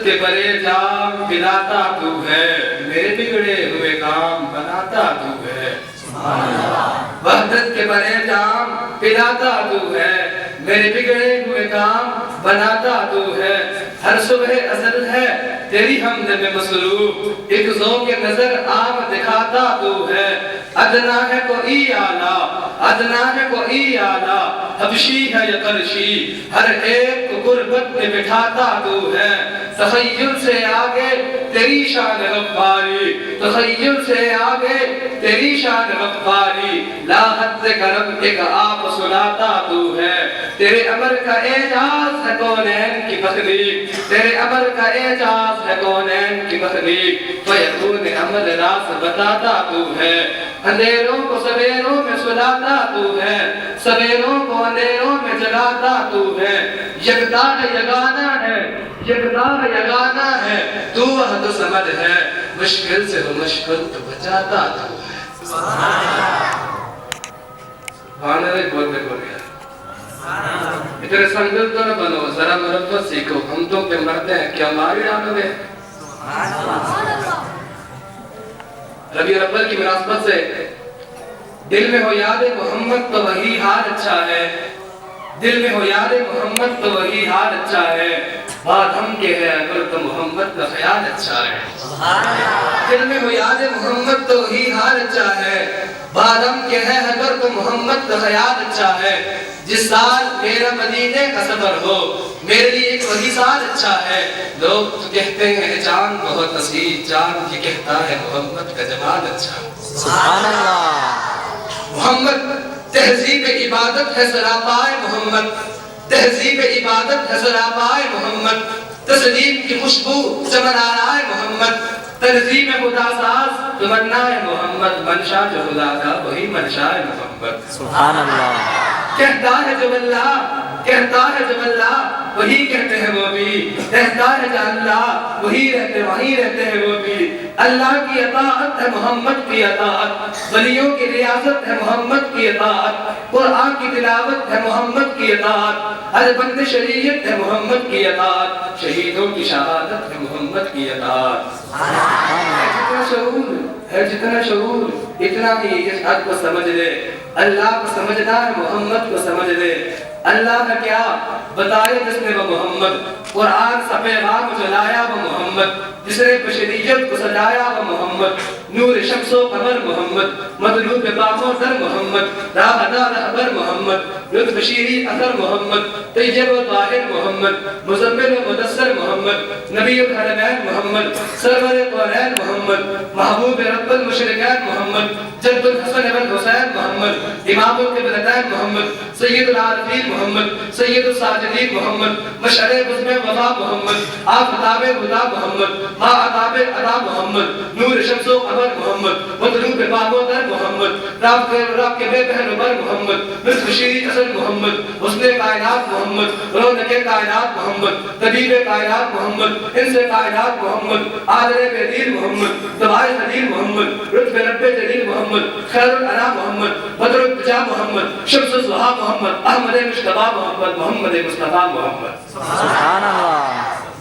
کے بڑے جام پلاتا تو ہے، میرے بگڑے ہوئے کام بناتا تو ہے۔ وحدت کے بڑے جام پلاتا تو ہے، میرے بگڑے ہوئے کام بناتا تو ہے۔ ہر صبح ازل ہے تیری حمد میں مصروف، ایک ذوق نظر عام دکھاتا تو ہے۔ ادنا ہے کوئی اعلیٰ، ادنا ہے کوئی اعلیٰ، حبشی ہے یا قرشی، ہر ایک کو قربت میں بٹھاتا تو ہے۔ تخیل سے آگے تیری شان غفاری، تخیل سے آگے تیری شان غفاری، لا حد کرم ایک آپ سناتا تو ہے۔ تیرے امر کا اعجاز ہے کونین کی تخلیق، تیرے امر کا اعجاز ہے کونین کی تخلیق، فیکون عمل راز بتاتا تو ہے۔ اندھیروں کو سویروں میں سلاتا تو ہے، سویروں کو اندھیروں میں جلاتا تو ہے۔ یکتا ہے یگانا ہے، یکتا ہے یگانا ہے، تو وحد و صمد ہے، مشکل سے ہو مشکل تو بچاتا تو ہے۔ بھانے ایک بولتے بول گیا، اتنے سنگل تو نہ بنو، ذرا مربت سیکھو، ہم تو پہ مرتے ہیں، کیا ماری ڈالو گے؟ ربیع الاول کی مناسبت سے دل میں ہو یاد محمد تو وہی حال اچھا ہے، دل میں ہو یاد محمد تو وہی حال اچھا ہے، بات ہم کے ہے اگر تو محمد کا خیال اچھا ہے۔ دل میں ہو یاد محمد تو وہی حال اچھا ہے، بات ہم کے ہے اگر تو محمد کا خیال اچھا ہے۔ جس سال میرا مدینے کا سفر ہو، میرے لیے ایک وہی سال اچھا ہے۔ لوگ تو کہتے ہیں چاند بہت حسین، چاند یہ کہتا ہے محمد کا جمال اچھا ہے۔ سبحان اللہ۔ محمد تہذیب عبادت ہے سراپائے محمد، تہذیب عبادت ہے سراپائے محمد، تسلیم کی خوشبو چمن آرائے محمد، تنظیم خدا ساز تمنا ہے محمد، منشا جو خدا کا وہی منشا ہے محمد۔ سبحان اللہ۔ کہتا ہے جو اللہ، کہتا ہے جو اللہ وہی کہتے ہیں وہ بھی، کہتا ہے جو اللہ وہی رہتے ہیں وہ بھی۔ اللہ کی اطاعت ہے محمد کی اطاعت، ولیوں کی ریاضت ہے محمد کی اطاعت، قرآن کی تلاوت ہے محمد کی اطاعت، ہر بند شریعت ہے محمد کی اطاعت، شہیدوں کی شہادت ہے محمد کی اطاعت۔ جتنا شعور ہے، جتنا شعور اتنا ہی اس حد کو سمجھ لے، اللہ کو سمجھنا ہے محمد کو سمجھ لے۔ اللہ نے کیا بتایا جس نے وہ محمد، قرآن سا پیغام جو لایا وہ محمد، جس نے بشریت کو سجایا وہ محمد، نور شمس و قمر محمد، مطلوب باغ و در محمد، راہدار رہبر محمد، لطف شیری اثر محمد، طیب و طاہر محمد، مزمل و مدثر محمد، نبی الحرمین محمد، سرور قرآن محمد، محبوب رب المشرقین محمد، جد الحسن بن حسین محمد، امام القبلتین محمد، سید العارفین محمد، سید الساجدین محمد، مشعل بزم وفا محمد، آفتاب ہدا محمد، ماہتاب ادا محمد، نور شمس و قمر محمد، مطلوب باغ و در محمد، راکب بہربر محمد، لطف شیری اصل محمد، حسن کائنات محمد، رونق کائنات محمد، طبیب کائنات محمد، انس کائنات محمد، عادل بدیر محمد، دبائے خلیل محمد، لطف رب جلیل محمد، خیر الانام محمد، بدر الدجا محمد، شمس الضحا محمد، احمد مشتبہ محمد، محمد مصطفیٰ محمد۔ سبحان اللہ۔